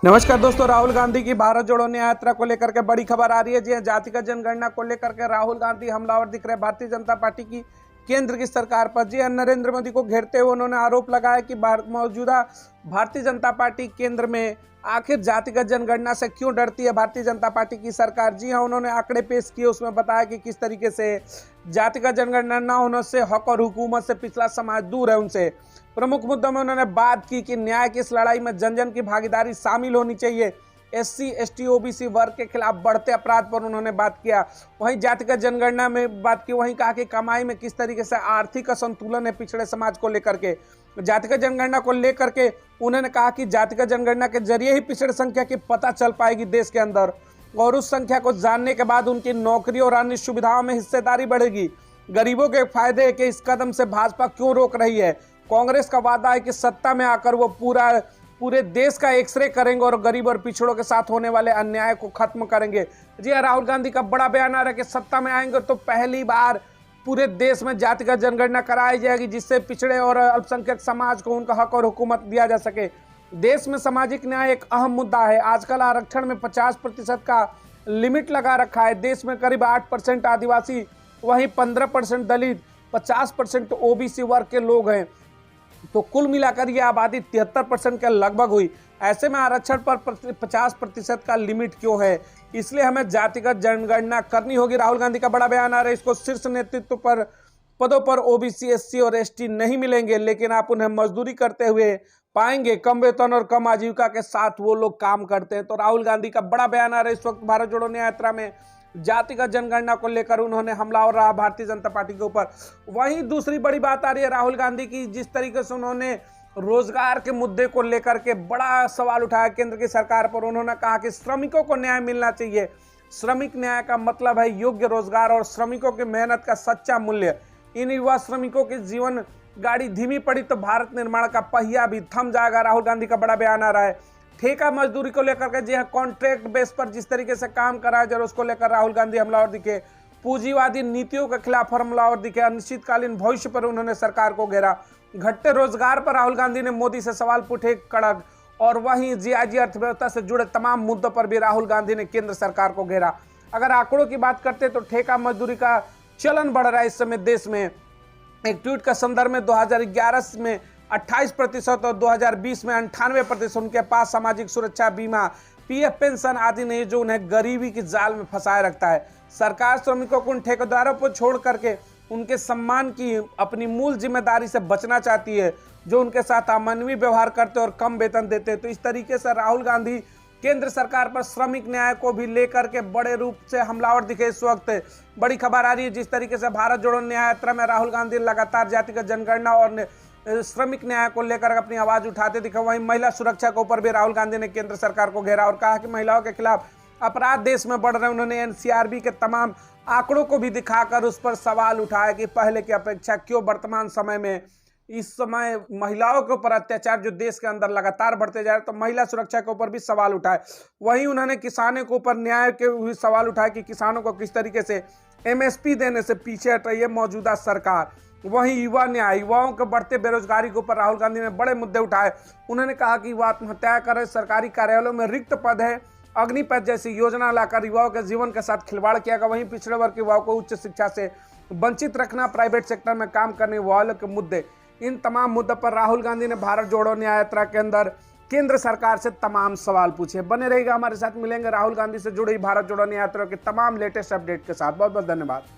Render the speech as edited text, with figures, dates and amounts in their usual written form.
नमस्कार दोस्तों, राहुल गांधी की भारत जोड़ो न्याय यात्रा को लेकर के बड़ी खबर आ रही है। जी हां, जातिगत जनगणना को लेकर के राहुल गांधी हमलावर दिख रहे भारतीय जनता पार्टी की केंद्र की सरकार पर। जी हां, नरेंद्र मोदी को घेरते हुए उन्होंने आरोप लगाया कि मौजूदा भारतीय जनता पार्टी केंद्र में आखिर जातिगत जनगणना से क्यों डरती है भारतीय जनता पार्टी की सरकार। जी हां, उन्होंने आंकड़े पेश किए, उसमें बताया कि किस तरीके से जातिगत जनगणना न होने से हक और हुकूमत से पिछड़ा समाज दूर है उनसे। प्रमुख मुद्दों में उन्होंने बात की कि न्याय की इस लड़ाई में जन जन की भागीदारी शामिल होनी चाहिए। एससी, एसटी, ओबीसी वर्ग के खिलाफ बढ़ते अपराध पर उन्होंने बात किया। वहीं जातिगत जनगणना में बात की, वहीं कहा कि कमाई में किस तरीके से आर्थिक असंतुलन है पिछड़े समाज को लेकर के। जातिगत जनगणना को लेकर के उन्होंने कहा कि जातिगत जनगणना के जरिए ही पिछड़े संख्या की पता चल पाएगी देश के अंदर, और उस संख्या को जानने के बाद उनकी नौकरी और अन्य सुविधाओं में हिस्सेदारी बढ़ेगी। गरीबों के फायदे के इस कदम से भाजपा क्यों रोक रही है? कांग्रेस का वादा है कि सत्ता में आकर वो पूरे देश का एक्सरे करेंगे और गरीब और पिछड़ों के साथ होने वाले अन्याय को खत्म करेंगे। जी हां, राहुल गांधी का बड़ा बयान आ रहा है कि सत्ता में आएंगे तो पहली बार पूरे देश में जातिगत जनगणना कराई जाएगी, जिससे पिछड़े और अल्पसंख्यक समाज को उनका हक और हुकूमत दिया जा सके। देश में सामाजिक न्याय एक अहम मुद्दा है। आजकल आरक्षण में 50% का लिमिट लगा रखा है। देश में करीब 8% आदिवासी, वहीं 15% दलित, 50% ओबीसी वर्ग के लोग हैं, तो कुल मिलाकर यह आबादी 73% के लगभग हुई। ऐसे में आरक्षण पर 50% का लिमिट क्यों है? इसलिए हमें जातिगत जनगणना करनी होगी। राहुल गांधी का बड़ा बयान आ रहा है। इसको शीर्ष नेतृत्व पर पदों पर ओबीसी, एससी और एसटी नहीं मिलेंगे, लेकिन आप उन्हें मजदूरी करते हुए पाएंगे। कम वेतन और कम आजीविका के साथ वो लोग काम करते हैं। तो राहुल गांधी का बड़ा बयान आ रहा है इस वक्त भारत जोड़ो न्याय यात्रा में। जातिगत जनगणना को लेकर उन्होंने हमलावर रहा भारतीय जनता पार्टी के ऊपर। वहीं दूसरी बड़ी बात आ रही है राहुल गांधी की, जिस तरीके से उन्होंने रोजगार के मुद्दे को लेकर के बड़ा सवाल उठाया केंद्र की सरकार पर। उन्होंने कहा कि श्रमिकों को न्याय मिलना चाहिए। श्रमिक न्याय का मतलब है योग्य रोजगार और श्रमिकों की मेहनत का सच्चा मूल्य। इन युवा श्रमिकों की जीवन गाड़ी धीमी पड़ी तो भारत निर्माण का पहिया भी थम जाएगा। राहुल गांधी का बड़ा बयान आ रहा है। ठेका मजदूरी को लेकर के, जी हाँ, कॉन्ट्रैक्ट बेस पर जिस तरीके से काम कराया जा रहा है उसको लेकर राहुल गांधी हमलावर दिखे। पूंजीवादी नीतियों के खिलाफ हमलावर दिखे। अनिश्चितकालीन भविष्य पर उन्होंने सरकार को घेरा। घटते रोजगार पर राहुल गांधी ने मोदी से सवाल पूछे कड़क। और वहीं जीआईजी अर्थव्यवस्था से जुड़े तमाम मुद्दों पर भी राहुल गांधी ने केंद्र सरकार को घेरा। अगर आंकड़ों की बात करते तो ठेका मजदूरी का चलन बढ़ रहा है इस समय देश में। एक ट्वीट का संदर्भ में 2011 में 28% और 2020 में 98% उनके पास सामाजिक सुरक्षा बीमा, पीएफ पेंशन आदि नहीं, जो उन्हें गरीबी की जाल में फंसाए रखता है। सरकार श्रमिकों को उन ठेकेदारों पर छोड़ करके उनके सम्मान की अपनी मूल जिम्मेदारी से बचना चाहती है, जो उनके साथ अमानवीय व्यवहार करते और कम वेतन देते। तो इस तरीके से राहुल गांधी केंद्र सरकार पर श्रमिक न्याय को भी लेकर के बड़े रूप से हमलावर दिखे। इस वक्त बड़ी खबर आ रही है जिस तरीके से भारत जोड़ो न्याय यात्रा में राहुल गांधी लगातार जातिगत जनगणना और श्रमिक न्याय को लेकर अपनी आवाज उठाते दिखे। वहीं महिला सुरक्षा के ऊपर भी राहुल गांधी ने केंद्र सरकार को घेरा और कहा कि महिलाओं के खिलाफ अपराध देश में बढ़ रहे हैं। उन्होंने एनसीआरबी के तमाम आंकड़ों को भी दिखाकर उस पर सवाल उठाया कि पहले की अपेक्षा क्यों वर्तमान समय में इस समय महिलाओं के ऊपर अत्याचार जो देश के अंदर लगातार बढ़ते जा रहे, तो महिला सुरक्षा के ऊपर भी सवाल उठाए। वहीं उन्होंने किसानों के ऊपर न्याय के भी सवाल उठाए कि किसानों को किस तरीके से एमएसपी देने से पीछे हट रही है मौजूदा सरकार। वहीं युवा न्याय, युवाओं के बढ़ते बेरोजगारी के ऊपर राहुल गांधी ने बड़े मुद्दे उठाए। उन्होंने कहा कि युवा आत्महत्या करें, सरकारी कार्यालयों में रिक्त पद है, अग्निपथ जैसी योजना लाकर युवाओं के जीवन के साथ खिलवाड़ किया गया। वहीं पिछड़े वर्ग के युवाओं को उच्च शिक्षा से वंचित रखना, प्राइवेट सेक्टर में काम करने वालों के मुद्दे, इन तमाम मुद्दों पर राहुल गांधी ने भारत जोड़ो न्याय यात्रा के अंदर केंद्र सरकार से तमाम सवाल पूछे। बने रहेगा हमारे साथ, मिलेंगे राहुल गांधी से जुड़ी भारत जोड़ो न्याय यात्रा के तमाम लेटेस्ट अपडेट के साथ। बहुत बहुत धन्यवाद।